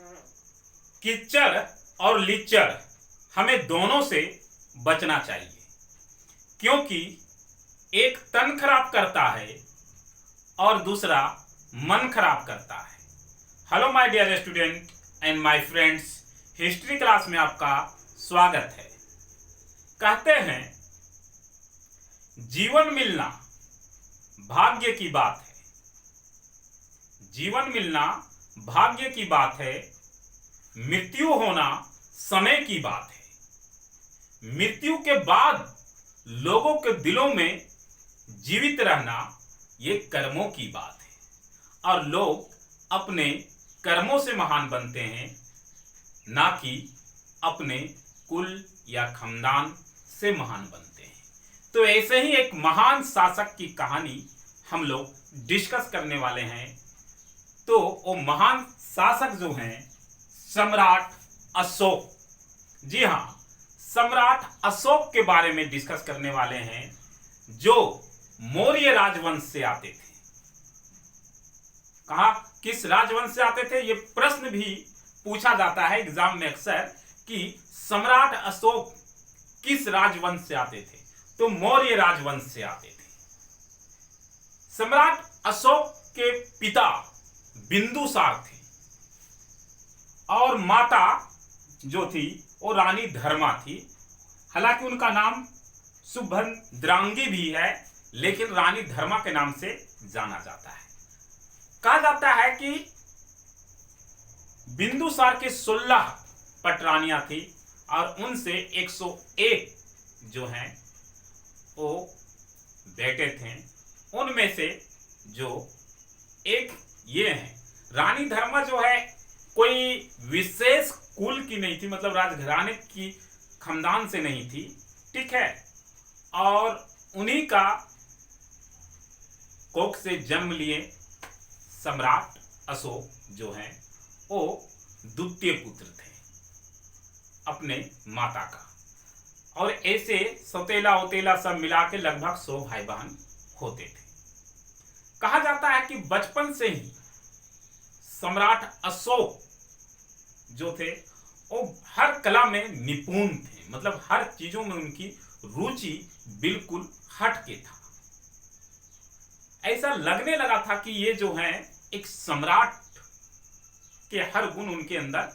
कीचड़ और लीचड़ हमें दोनों से बचना चाहिए, क्योंकि एक तन खराब करता है और दूसरा मन खराब करता है। Hello my dear student and my friends, history class में आपका स्वागत है। कहते हैं जीवन मिलना भाग्य की बात है। जीवन मिलना भाग्य की बात है, मृत्यु होना समय की बात है। मृत्यु के बाद लोगों के दिलों में जीवित रहना ये कर्मों की बात है और लोग अपने कर्मों से महान बनते हैं, ना कि अपने कुल या खानदान से महान बनते हैं। तो ऐसे ही एक महान शासक की कहानी हम लोग डिस्कस करने वाले हैं। तो वो महान शासक जो हैं सम्राट अशोक। जी हाँ, सम्राट अशोक के बारे में डिस्कस करने वाले हैं, जो मौर्य राजवंश से आते थे। कहा किस राजवंश से आते थे, ये प्रश्न भी पूछा जाता है एग्जाम में अक्सर कि सम्राट अशोक किस राजवंश से आते थे, तो मौर्य राजवंश से आते थे। सम्राट अशोक के पिता बिंदुसार थे और माता जो थी वो रानी धर्मा थी। हालांकि उनका नाम सुभद्रांगी भी है, लेकिन रानी धर्मा के नाम से जाना जाता है। कहा जाता है कि बिंदुसार के 16 पटरानियां थी और उनसे 101 जो हैं वो बेटे थे। उनमें से जो एक ये हैं, रानी धर्मा जो है कोई विशेष कुल की नहीं थी, मतलब राजघराने की खानदान से नहीं थी, ठीक है। और उन्हीं का कोख से जन्म लिए सम्राट अशोक जो हैं वो द्वितीय पुत्र थे अपने माता का। और ऐसे सौतेला उतेला सब मिला के लगभग 100 भाई बहन होते थे। कहा जाता है कि बचपन से ही सम्राट अशोक जो थे वो हर कला में निपुण थे, मतलब हर चीजों में उनकी रुचि बिल्कुल हट के था। ऐसा लगने लगा था कि ये जो है एक सम्राट के हर गुण उनके अंदर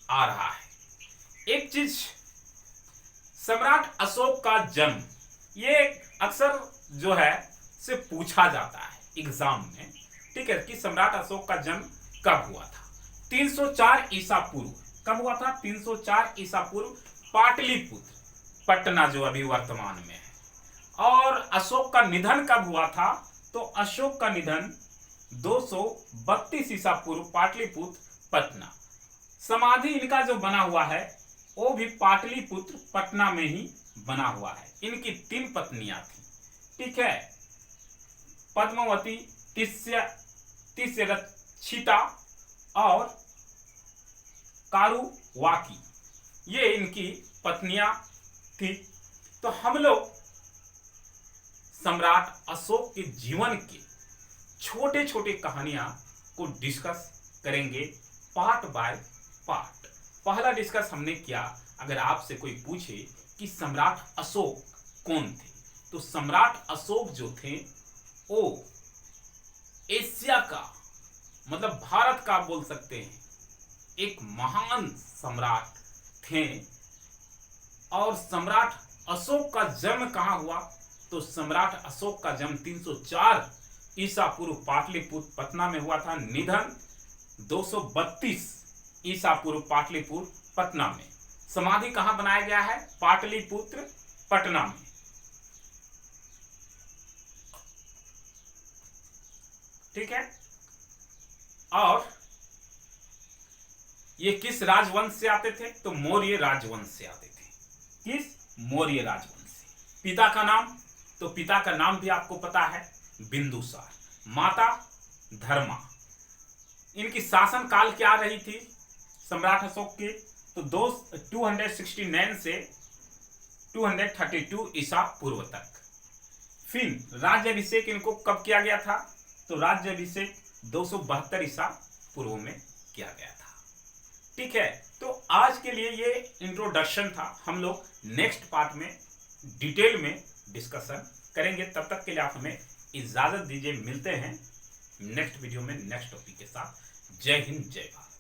आ रहा है। एक चीज, सम्राट अशोक का जन्म, ये अक्सर जो है से पूछा जाता है एग्जाम में, ठीक है, कि सम्राट अशोक का जन्म कब हुआ था। 304 ईसा पूर्व। कब हुआ था? 304 ईसा पूर्व, पाटलिपुत्र, पटना जो अभी वर्तमान में है। और अशोक का निधन कब हुआ था? तो अशोक का निधन 232 ईसा पूर्व, पाटलिपुत्र, पटना। समाधि इनका जो बना हुआ है वो भी पाटलिपुत्र, पटना में ही बना हुआ है। इनकी 3 पत्नियां थी, ठीक है, पद्मावती, तिस्यरक्षिता और कारुवाकी, ये इनकी पत्नियां थी। तो हम लोग सम्राट अशोक के जीवन के छोटे छोटे कहानियां को डिस्कस करेंगे पार्ट बाय पार्ट। पहला डिस्कस हमने किया, अगर आपसे कोई पूछे कि सम्राट अशोक कौन थे, तो सम्राट अशोक जो थे वो एशिया का, मतलब भारत का बोल सकते हैं, एक महान सम्राट थे। और सम्राट अशोक का जन्म कहाँ हुआ? तो सम्राट अशोक का जन्म 304 ईसा पूर्व, पाटलिपुत्र, पटना में हुआ था। निधन 232 ईसा पूर्व, पाटलिपुत्र, पटना में। समाधि कहां बनाया गया है? पाटलिपुत्र, पटना में। ठीक है। और ये किस राजवंश से आते थे? तो मौर्य राजवंश से आते थे। किस? मौर्य राजवंश से। पिता का नाम, तो पिता का नाम भी आपको पता है, बिंदुसार। माता धर्मा। इनकी शासन काल क्या रही थी सम्राट अशोक की? तो 269 से 232 ईसा पूर्व तक। फिर राज्याभिषेक इनको कब किया गया था? तो राज्याभिषेक 272 ईसा पूर्व में किया गया था। ठीक है, तो आज के लिए ये इंट्रोडक्शन था। हम लोग नेक्स्ट पार्ट में डिटेल में डिस्कशन करेंगे। तब तक के लिए आप हमें इजाजत दीजिए। मिलते हैं नेक्स्ट वीडियो में नेक्स्ट टॉपिक के साथ। जय हिंद, जय भारत।